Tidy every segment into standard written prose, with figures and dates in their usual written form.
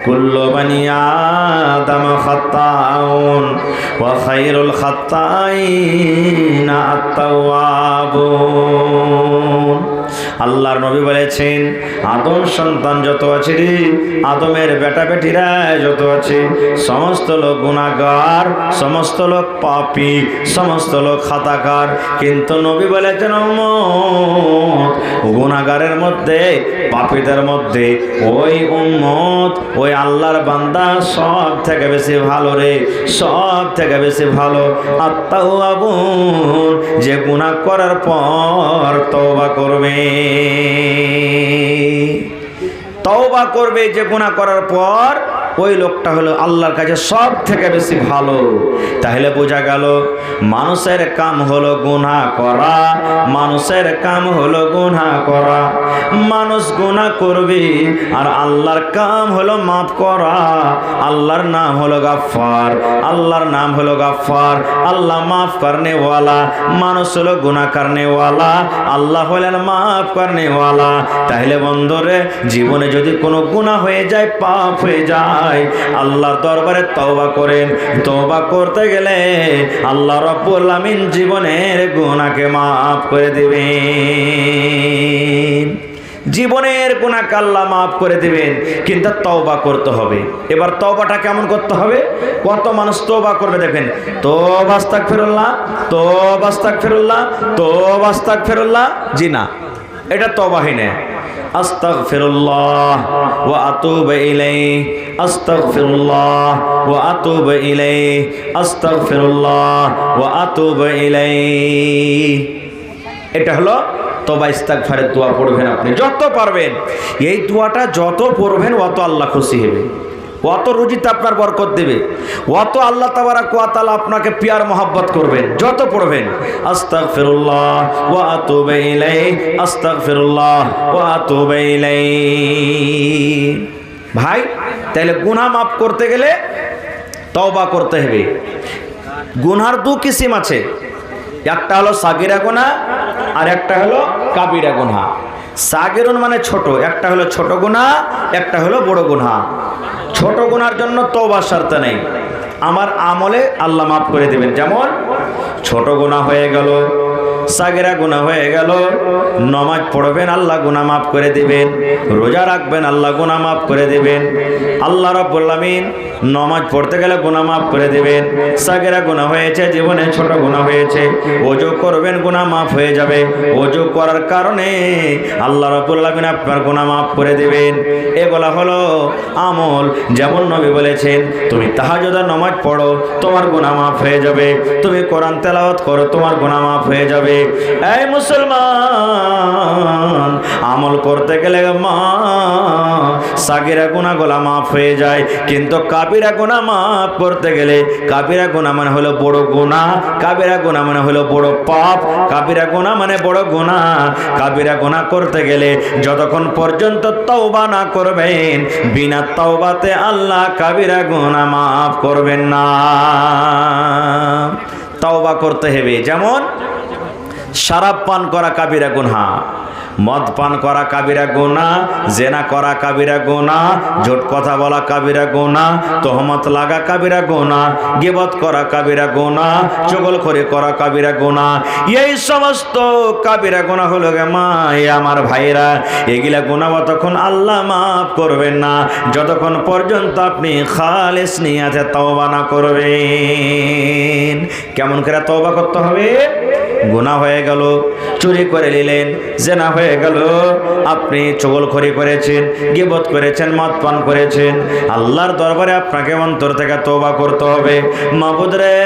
কুল্লু বানি আদম খাত্তাউন ওয়া খায়রুল খাত্তাইনা আত-তাওয়াবুন। আল্লাহর নবী বলেছেন, আদম সন্তান যত আছে রে, আদমের বেটা বেটিরা যত আছে, সমস্ত লোক গুনাহগার, সমস্ত লোক পাপী, সমস্ত লোক খাতাকার। কিন্তু নবী বলেছেন, উম্মত গুনাহগারের মধ্যে, পাপীদের মধ্যে ওই উম্মত, ওই আল্লাহর বান্দা সব থেকে বেশি ভালো রে, সব থেকে বেশি ভালো। আত-তাওয়াবুন, যে গুনাহ করার পর তওবা করবে, তওবা করবে, যে গুনাহ করার পর, ওই লোকটা হলো আল্লাহর কাছে সব থেকে বেশি ভালো। তাহলে বোঝা গেল মানুষের কাম হলো গুনাহ করা, মানুষের কাম হলো গুনাহ করা। মানুষ গুনাহ করবে আর আল্লাহর কাম হলো মাফ করা। আল্লাহর নাম হলো গাফফার, আল্লাহর নাম হলো গাফফার। আল্লাহ মাফ করনে ওয়ালা, মানুষ হলো গুনাহ করনে ওয়ালা, আল্লাহ হলেন মাফ করনে ওয়ালা। তাহলে বন্ধুরে, জীবনে যদি কোনো গুনাহ হয়ে যায়, পাপ হয়ে যায়, আল্লাহর দরবারে তওবা করেন। তওবা করতে গেলে আল্লাহ রাব্বুল আমিন জীবনের গুনাহকে মাফ করে দিবেন, জীবনের গুনাহকে আল্লাহ মাফ করে দিবেন। কিন্তু তওবা করতে হবে। এবার তওবাটা কেমন করতে হবে? কত মানুষ তওবা করবে দেখেন, তওবা আস্তাগফিরুল্লাহ, তওবা আস্তাগফিরুল্লাহ, তওবা আস্তাগফিরুল্লাহ। জি না, এটা তওবাই না। আস্তাগফিরুল্লাহ ওয়া আতুবু ইলাইহি, আস্তাগফিরুল্লাহ ওয়া আতুবু ইলাইহি, আস্তাগফিরুল্লাহ ওয়া আতুবু ইলাইহি। এটা হলো তওবা ইস্তিগফারের দোয়া। পড়বেন আপনি যত পারবেন, এই দোয়াটা যত পড়বেন অত আল্লাহ খুশি হবে, অত রুজিতে আপনার বরকত দেবে, অত আল্লাহ তাবারাক ওয়া তাআলা আপনাকে পিয়ার মহব্বত করবেন যত পড়বেন। আস্তাগফিরুল্লাহ ওয়া আতুবু ইলাইহি, আস্তাগফিরুল্লাহ ওয়া আতুবু ইলাইহি। ভাই, তাহলে গুনাহ মাফ করতে গেলে তওবা করতে হবে। গুনার দু কিসিম আছে, একটা হলো সাগিরা গুনাহ আর একটা হলো কাবিরা গুনাহ। সাগিরুন মানে ছোট, একটা হলো ছোট গুনাহ, একটা হলো বড় গুনাহ। ছোট গুনার জন্য তওবা শর্ত নেই, আমার আমলে আল্লাহ মাফ করে দিবেন। যেমন ছোট গুনাহ হয়ে গেল, সাগিরা গুনাহ হয়ে গেল, নামাজ পড়বেন আল্লাহ গুনাহ মাফ করে দিবেন, রোজা রাখবেন আল্লাহ গুনাহ মাফ করে দিবেন। আল্লাহ রাব্বুল আমিন নামাজ পড়তে গেলে গুনাহ মাফ করে দিবেন। সাগিরা গুনাহ হয়েছে, জীবনে ছোট গুনাহ হয়েছে, ওযু করবেন গুনাহ মাফ হয়ে যাবে। ওযু করার কারণে আল্লাহ রাব্বুল আমিন আপনার গুনাহ মাফ করে দিবেন। এগুলা হলো আমল। যেমন নবী বলেছেন, তুমি তাহাজ্জুদের নামাজ পড়ো, তোমার গুনাহ মাফ হয়ে যাবে। তুমি কোরআন তেলাওয়াত করো, তোমার গুনাহ মাফ হয়ে যাবে। এই মুসলমান, আমল করতে গেলে সাগিরা গুনাহগুলো মাফ হয়ে যায়, কিন্তু কাবিরা গুনাহ মাফ করতে গেলে, কাবিরা গুনাহ মানে হলো বড় গুনাহ, কাবিরা গুনাহ মানে হলো বড় পাপ, কাবিরা গুনাহ মানে বড় গুনাহ। কাবিরা গুনাহ করতে গেলে যতক্ষণ পর্যন্ত তওবা না করবেন, বিনা তওবাতে আল্লাহ কাবিরা গুনাহ মাফ করবেন না। তওবা করতে হবে। যেমন শরাব পান করা কাবিরা গুনাহ, মদ পান করা কাবিরা গুনাহ, জেনা করা কাবিরা গুনাহ, ঝুট কথা বলা কাবিরা গুনাহ, তহমত লাগা কাবিরা গুনাহ, গীবত করা কাবিরা গুনাহ, চুগলখড়ি করা কাবিরা গুনাহ। এই সমস্ত কাবিরা গুনাহ হলো গে মা আমার ভাইরা, এগুলা গুনাহ তখন আল্লাহ মাফ করবেন না যতক্ষণ পর্যন্ত আপনি খালিস নিয়াতে তওবা না করবেন। কেমন করে তওবা করতে হবে? গুনাহ হয়ে গেল, চুরি করে নিলেন, জেনা হয়ে গেল, আপনি চুগলখড়ি করেছেন, গীবত করেছেন, মদ পান করেছেন, আল্লাহর দরবারে আপনাকে অন্তর থেকে তওবা করতে হবে। মাবুদ রে,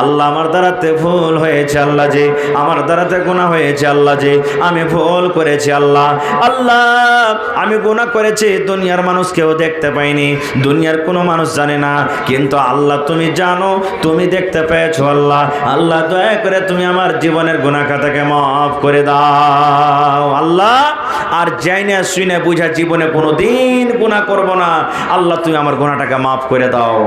আল্লাহ আমার দ্বারাতে ভুল হয়েছে, আল্লাহ জি আমার দ্বারাতে গুনাহ হয়েছে, আল্লাহ জি আমি ভুল করেছি, আল্লাহ আল্লাহ আমি গুনাহ করেছি, দুনিয়ার মানুষ কেউ দেখতে পায়নি, দুনিয়ার কোনো মানুষ জানে না, কিন্তু আল্লাহ তুমি জানো, তুমি দেখতে পেয়েছো। আল্লাহ আল্লাহ দয়া করে তুমি আমার জীবনের গুনাহ খাতাকে মাফ করে দাও। আল্লাহ আর জাইনা শুনে বুঝা জীবনে কোনোদিন গুনাহ করব না, আল্লাহ তুমি আমার গুনাহটাকে মাফ করে দাও।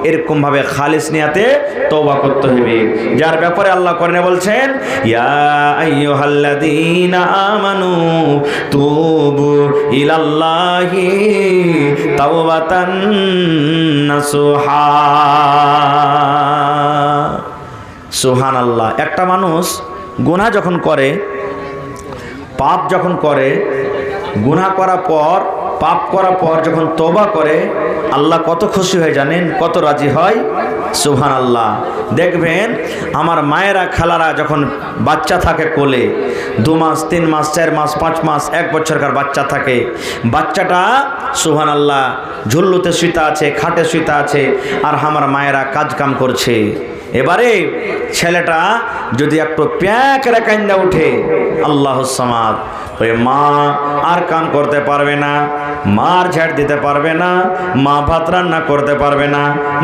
এরকম ভাবে খালিস নিয়াতে তওবা করতে করতে হবে, যার ব্যাপারে আল্লাহ কোরআনে বলছেন ইয়া আইয়ুহাল্লাযীনা আমানু তুবু ইলাল্লাহি তাওবাতান নাসুহা। সুবহানাল্লাহ। একটা মানুষ গুনাহ যখন করে, পাপ যখন করে, গুনাহ করার পর, পাপ করার পর যখন তওবা করে, আল্লাহ কত খুশি হয় জানেন, কত রাজি হয়। সুবহানাল্লাহ। দেখবেন আমার মায়েরা খালারা যখন বাচ্চা থাকে কোলে, 2 মাস 3 মাস 4 মাস 5 মাস 1 বছরকার বাচ্চা থাকে, বাচ্চাটা সুবহানাল্লাহ ঝুল্লুতে শুইতে আছে, খাটে শুইতে আছে, আর আমার মায়েরা কাজ কাম করছে। এবারে ছেলেটা যদি একটু প্যাক রে কান্দা উঠে, আল্লাহুস সামাদ, ওই মা আর কাম করতে পারবে না, মার ঝাড় দিতে পারবে না, মা ভাত রান্না করতে পারবে না,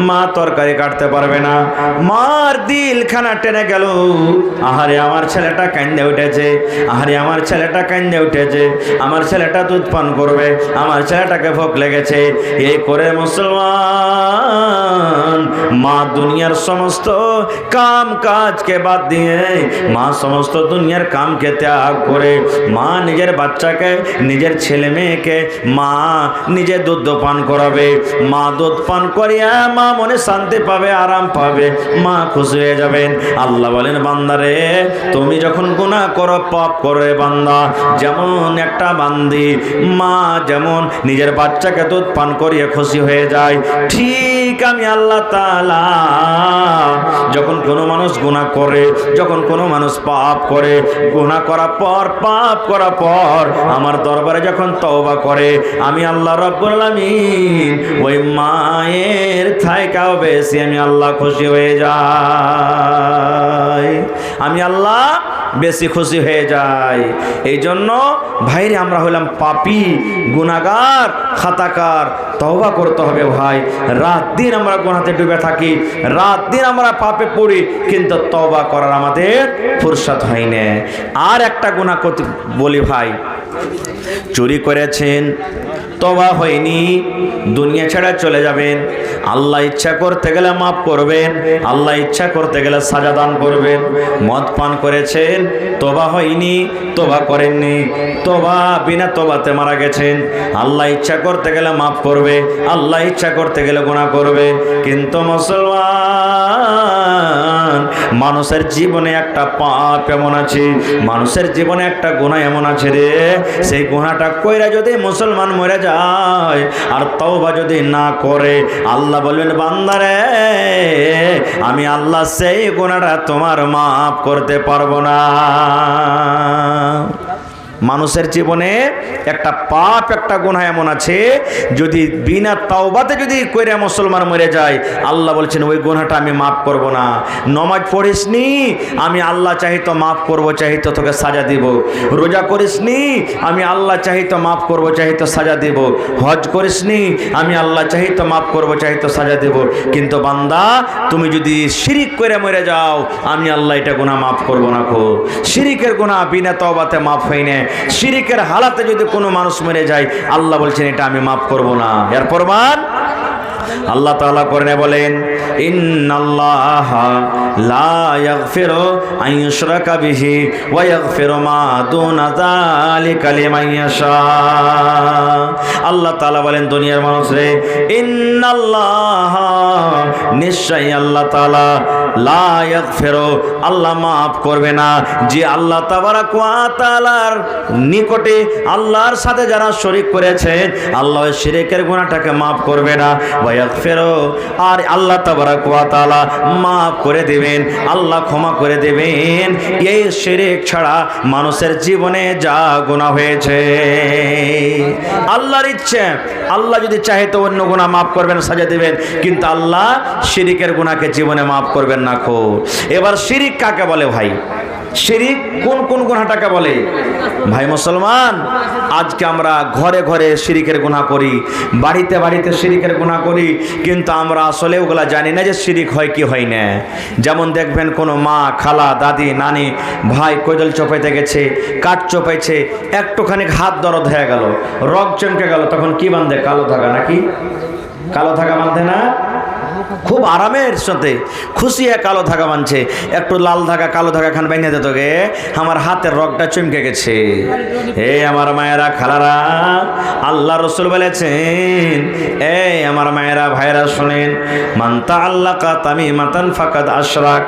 মা তরকারি কাটতে পারবে না, মার দিলখানা টেনে গেল, আহারে আমার ছেলেটা কান্দে উঠেছে, আহারে আমার ছেলেটা কান্দে উঠেছে, আমার ছেলেটা দুধ পান করবে, আমার ছেলেটাকে ভোক লেগেছে। এই করে মুসলমান মা দুনিয়ার সমস্ত কাম কাজকে বাদ দিয়ে, মা সমস্ত দুনিয়ার কামকে ত্যাগ করে, মা নিজের বাচ্চাকে, নিজের ছেলে মেয়েকে মা নিজে দুধ পান করাবে। মা দুধ পান করিয়া মা মনে শান্তি পাবে, আরাম পাবে, মা খুশি হয়ে যাবেন। আল্লাহ বলেন বান্দারে, তুমি যখন গুনাহ করো, পাপ করো বান্দা, যেমন একটা বান্দি মা যেমন নিজের বাচ্চাকে দুধ পান করিয়ে খুশি হয়ে যায়, ঠিক আমি আল্লাহ তাআলা যখন কোনো মানুষ গুনাহ করে, যখন কোনো মানুষ পাপ করে, গুনাহ করার পর, পাপ করার পর আমার দরবারে যখন তওবা করে, আমি আল্লাহ রাব্বুল আলামিন ওই মায়ের থাইকাও বেশি আমি আল্লাহ খুশি হয়ে যাই, আমি আল্লাহ বেশি খুশি হয়ে যাই। এই জন্য ভাইরে আমরা হলাম পাপী, গুনাহগার, খাতাকার, তওবা করতে হবে ভাই। রাত দিন আমরা গুনাহতে ডুবে থাকি, রাত দিন আমরা পাপে পড়ি, কিন্তু তওবা করার আমাদের ফুরসত হয় না। আর একটা গুনাহ করতে বলি ভাই, চুরি করেছেন, তওবা হয়নি, দুনিয়া ছেড়ে চলে যাবেন, আল্লাহ ইচ্ছা করতে গেলে মাফ করবেন, আল্লাহ ইচ্ছা করতে গেলে সাজা দান করবেন। মদ পান করেছেন, তওবা হয়নি, তওবা করেননি, তওবা বিনা তওবাতে মারা গেছেন, আল্লাহ ইচ্ছা করতে গেলে মাফ করবে, আল্লাহ ইচ্ছা করতে গেলে গুনাহ করবে। কিন্তু মুসলমান, মানুষের জীবনে একটা পাপ এমন আছে, মানুষের জীবনে একটা গুনাহ এমন আছে রে, সেই গুনাহটা কইরা যদি মুসলমান মরে যায় আর তওবা যদি না করে, আল্লাহ বলবেন বান্দারে, আমি আল্লাহ সেই গুনাহটা তোমার মাফ করতে পারবো না। মানুষের জীবনে একটা পাপ, একটা গুনাহ এমন আছে, যদি বিনা তাওবাতে যদি কইরা মুসলমান মরে যায়, আল্লাহ বলছেন ওই গুনাহটা আমি মাফ করব না। নামাজ পড়িসনি, আমি আল্লাহ চাইতো মাফ করব, চাইতো তোকে সাজা দিব। রোজা করিসনি, আমি আল্লাহ চাইতো মাফ করব, চাইতো সাজা দিব। হজ করিসনি, আমি আল্লাহ চাইতো মাফ করব, চাইতো সাজা দিব। কিন্তু বান্দা, তুমি যদি শিরিক করে মরে যাও, আমি আল্লাহ এটা গুনাহ মাফ করব না। শিরিকের গুনাহ বিনা তাওবাতে মাফ হয় না। শিরিকের হালাতে যদি কোনো মানুষ মরে যায়, আল্লাহ বলছেন এটা আমি মাফ করব না। এর প্রমাণ আল্লাহ তাআলা কোরআনে বলেন, ইন্নাল্লাহা লা ইয়াগফিরু আন ইউশরাকা বিহি ওয়া ইয়াগফিরু মা দুনা যালিকা লিমান ইয়াশা। আল্লাহ তাআলা বলেন, দুনিয়ার মানুষ রে, ইন্নাল্লাহা, নিশ্চয়ই আল্লাহ তাআলা, লা ইয়াগফিরু, আল্লাহ মাফ করবে না, যে আল্লাহ তাবারাক ওয়া তাআলার নিকটে আল্লাহর সাথে যারা শরীক করেছেন, আল্লাহ শিরকের গুনাহটাকে মাফ করবে না। ওয়া ইয়াগফিরু, আর আল্লাহ তাবারাক ওয়া তাআলা মাফ করে দেবেন, আল্লাহ ক্ষমা করে দেবেন এই শিরক ছাড়া মানুষের জীবনে যা গুনাহ হয়েছে। আল্লাহর ইচ্ছে, আল্লাহ যদি চাহে তো অন্য গুনাহ মাফ করবেন, সাজা দেবেন, কিন্তু আল্লাহ শিরকের গুনাহকে জীবনে মাফ করবেন না। এবার শিরিক কাকে বলে ভাই? শিরিক কোন কোন গুনাহটাকে বলে ভাই মুসলমান? আজকে আমরা ঘরে ঘরে শিরিকের গুনাহ করি, বাড়িতে বাড়িতে শিরিকের গুনাহ করি, কিন্তু আমরা আসলে ওগুলা জানি না যে শিরিক হয় কি হয় না। যেমন দেখবেন কোনো মা, খালা, দাদি, নানি, ভাই কোদাল চপাইতে গেছে, কাঠ চপাইছে, একটুখানি হাত দরদ হয়ে গেল, রগ চমকে গেল, তখন কি বাঁধে? কালো ধাগা, নাকি কালো ধাগা বাঁধে না? খুব আরামের সাথে খুশি হয়ে কালো ধাগা বানছে। একটু লাল ধাগা কালো ধাগা খান বাইনে দিত গে, আমার হাতের রগটা চমকে গেছে। হে আমার মায়েরা খালারা, আল্লাহ রসুল বলেছেন, এই আমার মায়েরা ভাইরা শোনেন, মান্তা আল্লাহ তামিমাতান ফাকাদ আশরাক।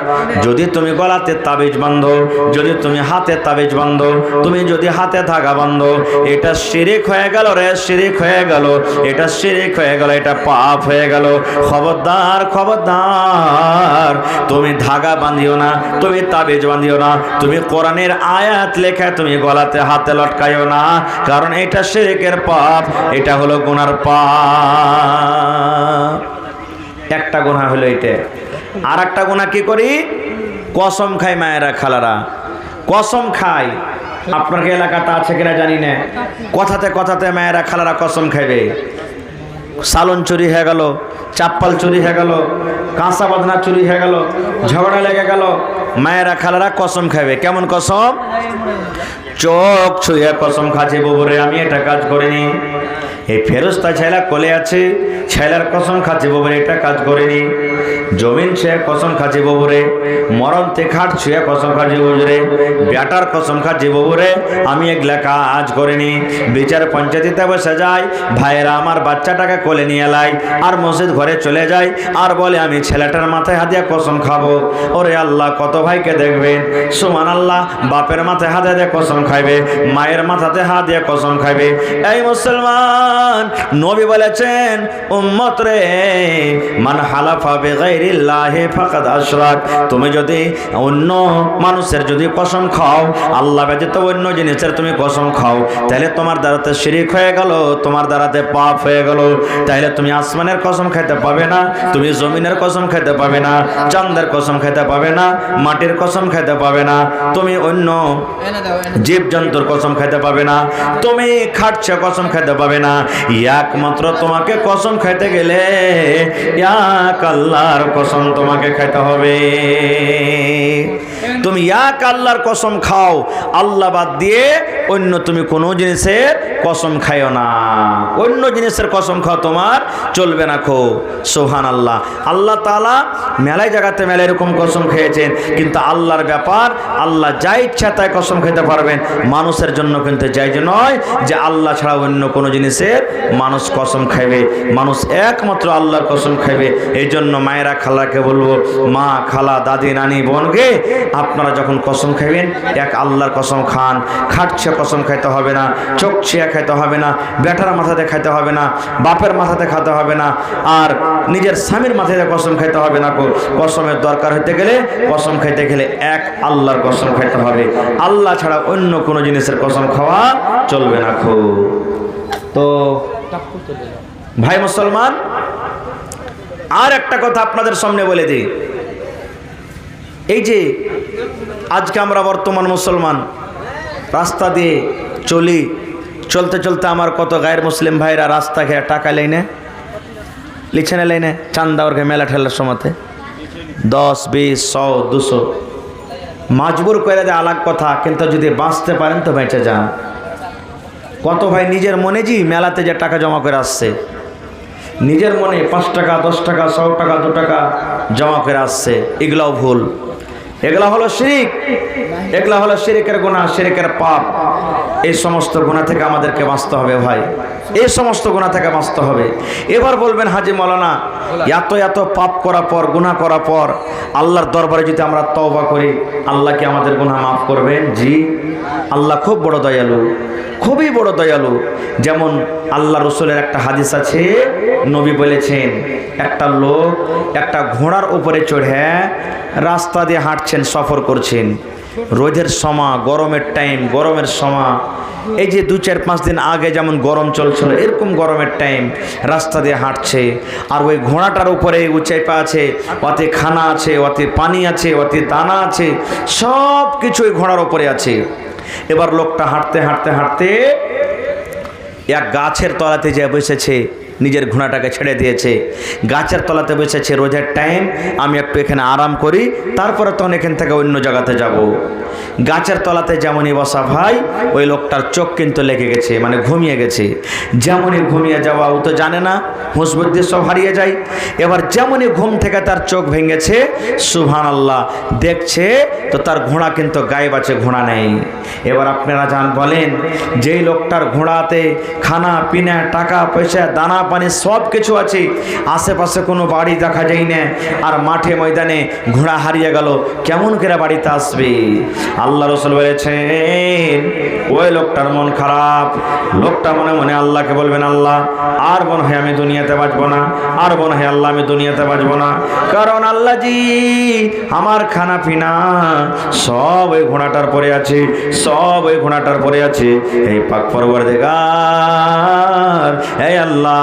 যদি তুমি গলাতে তাবিজ বাঁধো, যদি তুমি হাতে তাবিজ বাঁধো, তুমি যদি হাতে ধাগা বাঁধো, এটা শিরিক হয়ে গেল রে, শিরিক হয়ে গেল, এটা শিরিক হয়ে গেল, এটা পাপ হয়ে গেল। খবরদার খবরদার, তুমি ধাগা বাঁধিও না, তুমি তাবিজ বাঁধিও না, তুমি কোরআনের আয়াত লেখা তুমি গলাতে হাতে লটকাইও না, কারণ এটা শিরকের পাপ, এটা হলো গুনার পাপ। একটা গুনাহ হলো এটা। আর একটা গুনাহ কি করি? কসম খাই মায়েরা খালারা, কসম খাই। আপনার এলাকাতে আছে কিনা জানি না, কথাতে কথাতে মায়েরা খালারা কসম খাইবে। সালন চুরি হয়ে গেল, চাপ্পাল চুরি হয়ে গেল, কাঁচা বাঁধনা চুরি হয়ে গেল, ঝগড়া লেগে গেল, মায়েরা খালারা কসম খাবে। কেমন কসম? চোখ ছুঁয়ে কসম খাচ্ছে, বাবুরে আমি এটা কাজ করিনি। এই ফেরস্তা ছেলা কোলে আছে, ছেলার কসম খাচ্ছে, বাবুরে এটা কাজ করিনি। জমিন ছুঁয়ে কসম খাচ্ছে, বাবুরে মরণ তে খাট ছুঁয়ে কসম খাচ্ছে, বাবুরে বেটার কসম খাচ্ছে, বাবুরে আমি এগুলা কাজ করিনি। বিচার পঞ্চায়েতে বসে যায়, ভাইয়েরা আমার বাচ্চাটাকে কোলে নিয়ে লাই, আর মসজিদ ঘরে চলে যায়, আর বলে আমি ছেলেটার মাথায় হাত দিয়ে কসম খাবো। ওরে আল্লাহ, কত ভাইকে দেখবেন সুবহানাল্লাহ, বাপের মাথায় হাত দিয়ে কসম খাইবে, মায়ের মাথাতে হাত দিয়ে কসম খাইবে। এই মুসলমান, নবী বলেছেন, উম্মত রে, মান হালাফা বিগাইরিল্লাহি ফাকাদ আশরাক। তুমি যদি অন্য মানুষের যদি কসম খাও, আল্লাহ ব্যতীত অন্য জিনিসের তুমি কসম খাও, তাহলে তোমার দ্বারাতে শিরিক হয়ে গেল, তোমার দ্বারাতে পাপ হয়ে গেল। তাহলে তুমি আসমানের কসম খাইতে পাবে না, তুমি জমিনের কসম খাইতে পাবে না, চাঁদের কসম খাইতে পাবে না, মাটির কসম খাইতে পাবে না, তুমি অন্য জীব জন্তুর কসম খাইতে পাবে না, তুমি খাটছে কসম খাইতে পাবে না। একমাত্র তোমাকে কসম খাইতে গেলে এক আল্লাহর কসম তোমাকে খাইতে হবে। তুমি এক আল্লাহর কসম খাও, আল্লাহ বাদ দিয়ে অন্য তুমি কোনো জিনিসের কসম খাইও না। অন্য জিনিসের কসম খাও তোমার চলবে না। খো সুবহানাল্লাহ। আল্লাহ তাআলা মেলায় জায়গাতে মেলায় এরকম কসম খেয়েছেন, কিন্তু আল্লাহর ব্যাপার, আল্লাহ যা ইচ্ছা তাই কসম খেতে পারবেন। মানুষের জন্য কিন্তু জায়েজ নয় যে আল্লাহ ছাড়া অন্য কোনো জিনিসের মানুষ কসম খাইবে। মানুষ একমাত্র আল্লাহর কসম খাইবে। এই জন্য মায়েরা খালাকে বলবো, মা খালা দাদি নানি বোনকে, আপনারা যখন কসম খাইবেন এক আল্লাহর কসম খান। খাটছে কসম খাইতে হবে না, চোখ ছিয়া খাইতে হবে না, বেটার মাথাতে খাইতে হবে না, বাপের মাথাতে খাইতে হবে না, আর নিজের স্বামীর মাথাতে কসম খাইতে হবে না। কসমের দরকার হইতে গেলে, কসম খাইতে গেলে এক আল্লাহর কসম খাইতে হবে। আল্লাহ ছাড়া অন্য কোনো জিনিসের কসম খাওয়া চলবে না। তো ভাই মুসলমান, আর একটা কথা আপনাদের সামনে বলে দিই। এই যে আজকে আমরা বর্তমান মুসলমান রাস্তা দিয়ে চলি, চলতে চলতে আমার কত গায়ের মুসলিম ভাইরা রাস্তা খেয়ে টাকা লেনে লিখে লেনে চান্দা ওর মেলা ঠেলার সময়তে 10, 20, 100, 200 মাজবুর করে দেয় আলাগ কথা, কিন্তু যদি বাঁচতে পারেন তো বেঁচে যান। কত ভাই নিজের মনে জি মেলাতে যে টাকা জমা করে আসছে, নিজের মনে 5 টাকা 10 টাকা 100 টাকা 2 টাকা জমা করে আসছে, এগুলাও ভুল। এগুলা হলো শিরিক, এগুলা হলো শিরিকের গুনাহ, শিরিকের পাপ। এই সমস্ত গুনাহ থেকে আমাদেরকে বাঁচতে হবে ভাই, এই সমস্ত গুনাহ থেকে বাঁচতে হবে। এবার বলবেন, হাজি মৌলানা, এত এত পাপ করার পর, গুনাহ করার পর আল্লাহর দরবারে যদি আমরা তওবা করি, আল্লাহ কি আমাদের গুনাহ মাফ করবেন? জি, আল্লাহ খুব বড় দয়ালু, খুবই বড় দয়ালু। যেমন আল্লাহ রসুলের একটা হাদিস আছে, নবী বলেছেন, একটা লোক একটা ঘোড়ার উপরে চড়ে রাস্তা দিয়ে হাঁটছেন, সফর করছেন, রোদের সময়, গরমের টাইম, গরমের সময়, এই যে 2-4-5 দিন আগে যেমন গরম চলছিল, এরকম গরমের টাইম রাস্তা দিয়ে হাঁটছে, আর ওই ঘোড়াটার উপরে উঁচাই পা আছে, ওতে খানা আছে, ওতে পানি আছে, ওতে দানা আছে, সব কিছু ওই ঘোড়ার উপরে আছে। এবার লোকটা হাঁটতে হাঁটতে হাঁটতে এক গাছের তলাতে যে বসেছে, নিজের ঘোড়াটাকে ছেড়ে দিয়েছে, গাছের তলাতে বসেছে, রোজের টাইম, আমি একটু এখানে আরাম করি, তারপরে তখন এখান থেকে অন্য জায়গাতে যাব। গাছের তলাতে যেমনই বসা ভাই, ওই লোকটার চোখ কিন্তু লেগে গেছে, মানে ঘুমিয়ে গেছে। যেমনই ঘুমিয়ে যাওয়া, ও তো জানে না, হুঁশ বুদ্ধি সব হারিয়ে যায়। এবার যেমনই ঘুম থেকে তার চোখ ভেঙেছে, সুবহানাল্লাহ, দেখছে তো তার ঘোড়া কিন্তু গায়েব আছে, ঘোড়া নেই। এবার আপনারা জান বলেন, যেই লোকটার ঘোড়াতে খানা পিনা, টাকা পয়সা, দানা পানি সব কিছু আছে, আশেপাশে কোনো বাড়ি দেখা যায় না, আর মাঠে ময়দানে ঘোড়া হারিয়ে গেল, কেমন করে বাড়িতে আসবে? আল্লাহ রাসূল বলেছেন, ওই লোকটার মন খারাপ। লোকটা মনে মনে আল্লাহকে বলবেন, আল্লাহ আর মনে হয় আমি দুনিয়াতে বাঁচবো না, আর মনে হয় আল্লাহ আমি দুনিয়াতে বাঁচবো না, কারণ আল্লাহ জি আমার খানা পিনা সব ওই ঘোড়াটার পরে আছে, সব ওই ঘোড়াটার পরে আছে। এই পাক পরওয়ারদিগার, এই আল্লাহ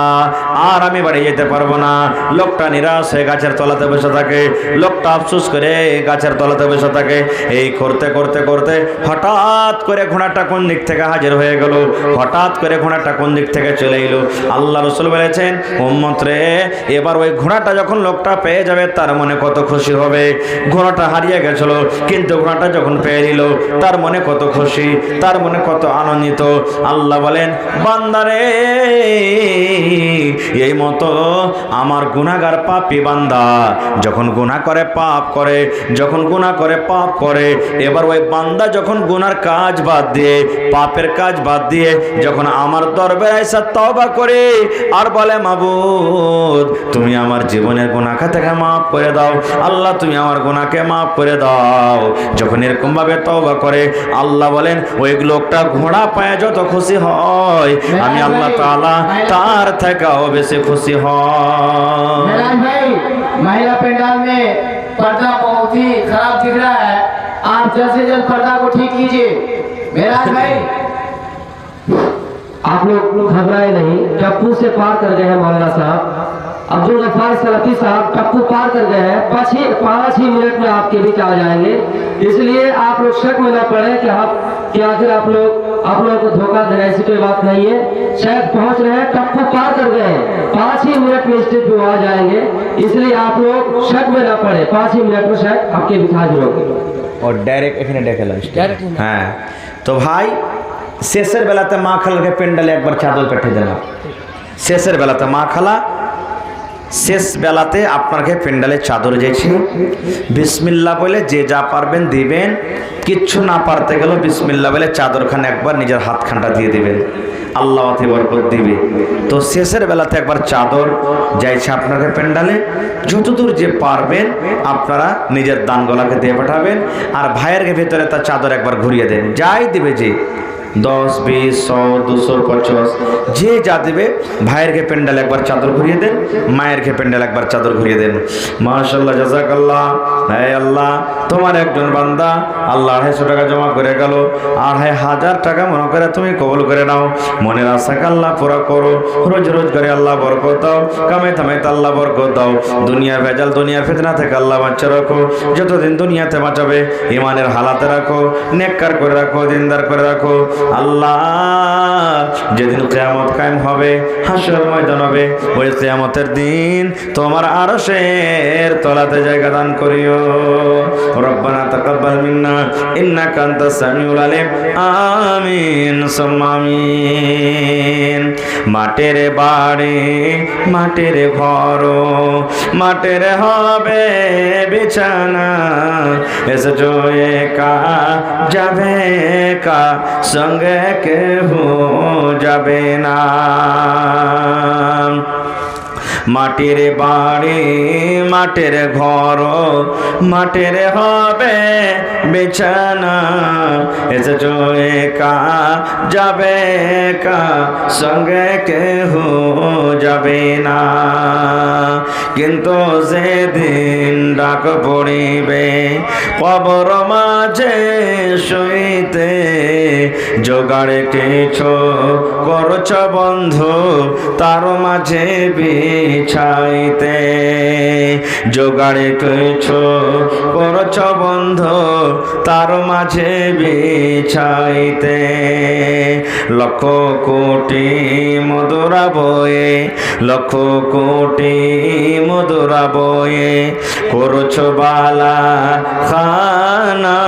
আর আমি বাড়ি যেতে পারবো না। লোকটা নিরাশ হয়ে গাছের তলাতে বসে থাকে, লোকটা আফসোস করে গাছের তলাতে বসে থাকে। এই করতে করতে করতে হঠাৎ করে ঘোড়াটা কোন দিক থেকে হাজির হয়ে গেল, হঠাৎ করে ঘোড়াটা কোন দিক থেকে চলে এলো। আল্লাহ রাসূল বলেছেন, উম্মত রে, এবার ওই ঘোড়াটা যখন লোকটা পেয়ে যাবে, তার মনে কত খুশি হবে। ঘোড়াটা হারিয়ে গেছিল, কিন্তু ঘোড়াটা যখন পেয়ে নিল, তার মনে কত খুশি, তার মনে কত আনন্দিত। আল্লাহ বলেন, বান্দারে, এই মতো আমার গুনাহগার পাপী বান্দা যখন গুনাহ করে, পাপ করে, যখন গুনাহ করে, পাপ করে, এবার ওই বান্দা যখন গুনার কাজ বাদ দিয়ে, পাপের কাজ বাদ দিয়ে যখন আমার দরবারে এসে তওবা করে আর বলে, মাবুদ তুমি আমার জীবনের গুনাহ থেকে মাফ করে দাও, আল্লাহ তুমি আমার গুনাহকে মাফ করে দাও, যখন এরকম ভাবে তওবা করে, আল্লাহ বলেন ওই লোকটা ঘোড়া পায়ে যত খুশি হয়, আমি আল্লাহ তাআলা তার থেকেও বেশি খুশি হই। मेरा भाई, महिला पंडाल में पर्दा बहुत ही खराब दिख रहा है, आप जल्द से जल्द पर्दा को ठीक कीजिए। मेरा भाई, आप लोग घबराए नहीं, टप्पू से पार कर गए हैं मौलाना साहब, अब्दुल गफ्फार सलफी साहब टप्पू पार कर गए हैं, 5 ही मिनट में आपके बीच आ जाएंगे। इसलिए आप लोग शक में न पड़े कि आखिर आप लोगों को धोखा दे रहे, ऐसी कोई बात नहीं है। शायद पहुंच रहे हैं, टप्पू पार कर गए हैं, 5 ही मिनट में स्टेज पे आ जाएंगे, इसलिए आप लोग शक में न पड़े, 5 ही मिनट में शायद आपके बीच हाजिर होंगे। और डायरेक्ट এখানে দেখে লাও, হ্যাঁ। তো ভাই, শেষের বেলাতে মা খালাকে পেন্ডালে একবার চাদর পেঠে দিলাম। শেষের বেলাতে মা খালা, শেষ বেলাতে আপনাকে পেন্ডালে চাদর দিয়েছি, বিসমিল্লাহ বলে যে যা পারবেন দিবেন, কিচ্ছু না পারতে গেল বিসমিল্লাহ বলে চাদরখানে একবার নিজের হাতখানটা দিয়ে দিবেন, আল্লাহ অতি বরকত দিবে। তো শেষের বেলাতে একবার চাদর যাইছে আপনাকে পেন্ডালে, যতদূর যে পারবেন আপনারা নিজের দান গলাকে দিয়ে পাঠাবেন, আর ভাইয়ের ভেতরে তার চাদর একবার ঘুরিয়ে দেন, যাই দিবে, যে 10, 20, 100, 200, 50 যে যা দেবে, ভাইয়ের কে পেন্ডাল একবার চাদর ঘুরিয়ে দেন, মায়ের কে পেন্ডাল একবার চাদর ঘুরিয়ে দেন। মাশাআল্লাহ, জাযাকাল্লাহ। হে আল্লাহ, তোমার একজন বান্দা আল্লাহ 250 টাকা জমা করে গেল, 2,500 টাকা মনে করে তুমি কবুল করে নাও, মনের আশাকে আল্লাহ পুরা করো, রোজ রোজ করে আল্লাহ বরকত দাও, কামে থামাইতে আল্লাহ বরকত দাও, দুনিয়ার ভেজাল, দুনিয়ার ফিতনা থেকে আল্লাহ বাঁচা রাখো, যতদিন দুনিয়াতে বাঁচাবে ইমানের হালাতে রাখো, নেককার করে রাখো, দিনদার করে রাখো। আল্লাহ যেদিন কিয়ামত কায়েম হবে, হাসরের ময়দান হবে, ওই কিয়ামতের দিন তোমার আরশের তলাতে জায়গা দান করিও। রব্বানা তাকাব্বাল মিন্না ইন্নাকা আনতাস সামিউল আলিম, আমিন সুম্মা আমিন। মাটির বাড়ি, মাটির ঘর, মাটির হবে বিছানা, এসেছো একা যাবে একা, সঙ্গে কেহ যাবে না। মাটির বাড়ি, মাটির ঘর, মাটির হবে বিছানা, এসেছো একা যাবে একা, সঙ্গে কেহ যাবে না। কিন্তু যেদিন ডাক পড়িবে কবর মাঝে শুইতে, জোগাড়ে কিছু করছ বন্ধু তার মাঝে বিছাইতে, জোগাড় কিছু করছ বন্ধু তার মাঝে বিছাইতে, লক্ষ কোটি মধুরা বয়ে, লক্ষ কোটি মধুরা বয়ে করছ বালা খানা,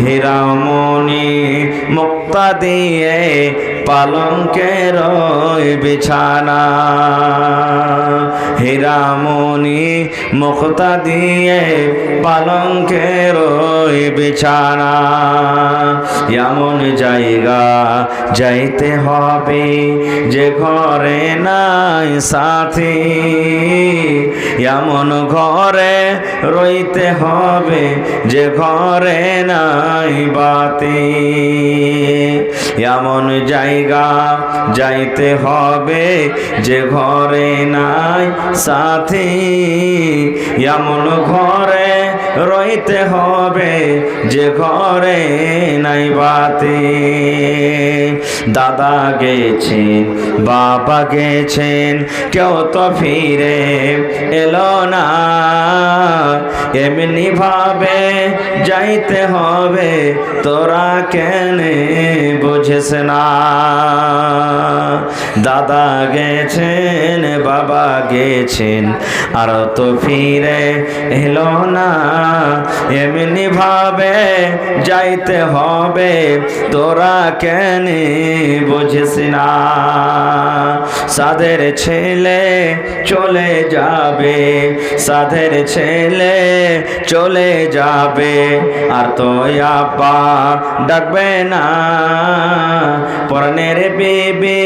হীরামণি মুক্তা দিয়ে পালঙ্কের বিছানা, হীরামণি মুক্তা দিয়ে পালঙ্কের বিছানা। এমন জায়গা যাইতে হবে যে ঘরে নাই সাথী, এমন ঘরে রইতে হবে যে ঘরে নাই বাতি, এমন জায়গা যাইতে হবে যে ঘরে নাই সাথী, এমন ঘরে রইতে হবে যে ঘরে নাই বাতি। দাদা গেছেন বাবা গেছেন কেউ তো ফিরে এলো না, এমনি ভাবে যাইতে হবে তোরা কেন বুঝেছ না। দাদা গেছেন বাবা গেছেন আর তো ফিরে এলো না, এমনি ভাবে যাইতে হবে তোরা কেন বুঝিস না। সাধের ছেলে চলে যাবে, সাধের ছেলে চলে যাবে আর তো আব্বা ডাকবে না, পরনের বিবি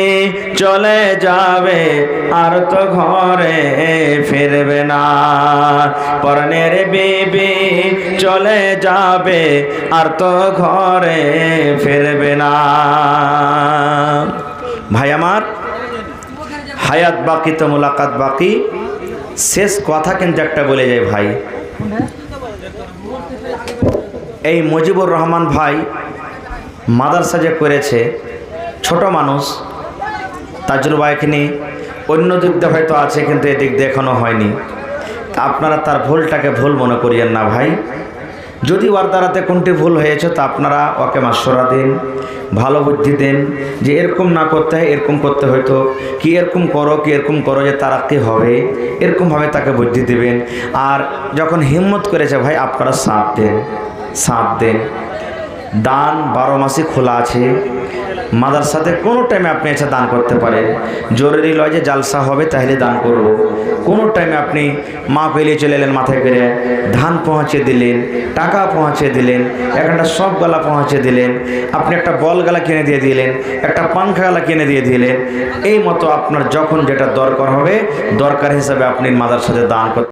চলে যাবে আর তো ঘরে ফিরবে না, পরনের বিবি চলে যাবে আর তো ঘরে ফিরবে না। ভাই আমার, হায়াত বাকি তো মুলাকাত বাকি, শেষ কথা কিন্তু একটা বলে যায় ভাই। এই মুজিবুর রহমান ভাই মাদ্রাসা যে করেছে, ছোট মানুষ, তাজরুবা এখানে অন্য দিক দিয়ে হয়তো আছে কিন্তু এদিক দিয়ে এখনো হয়নি। আপনারা তার ভুলটাকে ভুল মনে করিয়েন না ভাই। যদি ওর দ্বারাতে কোনটি ভুল হয়েছে তা আপনারা ওকে মাশওয়ারা দিন, ভালো বুদ্ধি দেন যে এরকম না করতে হয়, এরকম করতে হয়তো, কি এরকম করো কি এরকম করো যে তারা কি হবে, এরকমভাবে তাকে বুদ্ধি দেবেন। আর যখন হিম্মত করেছে ভাই আপনারা সাথ দেন, সাথ দেন। দান 12 মাসই খোলা আছে, মাদ্রাসাতে কোনো টাইমে আপনি এসে দান করতে পারেন। জরুরি লয় যে জালসা হবে তাহলে দান করব, কোনো টাইমে আপনি মা পেলিয়ে চলে এলেন, মাথায় করে ধান পৌঁছে দিলেন, টাকা পৌঁছে দিলেন, একটা সব গালা পৌঁছে দিলেন, আপনি একটা বল গালা কিনে দিয়ে দিলেন, একটা পাংখা গালা কিনে দিয়ে দিলেন, এই মতো আপনার যখন যেটা দরকার হবে দরকার হিসাবে আপনি মাদ্রাসাতে দান করতে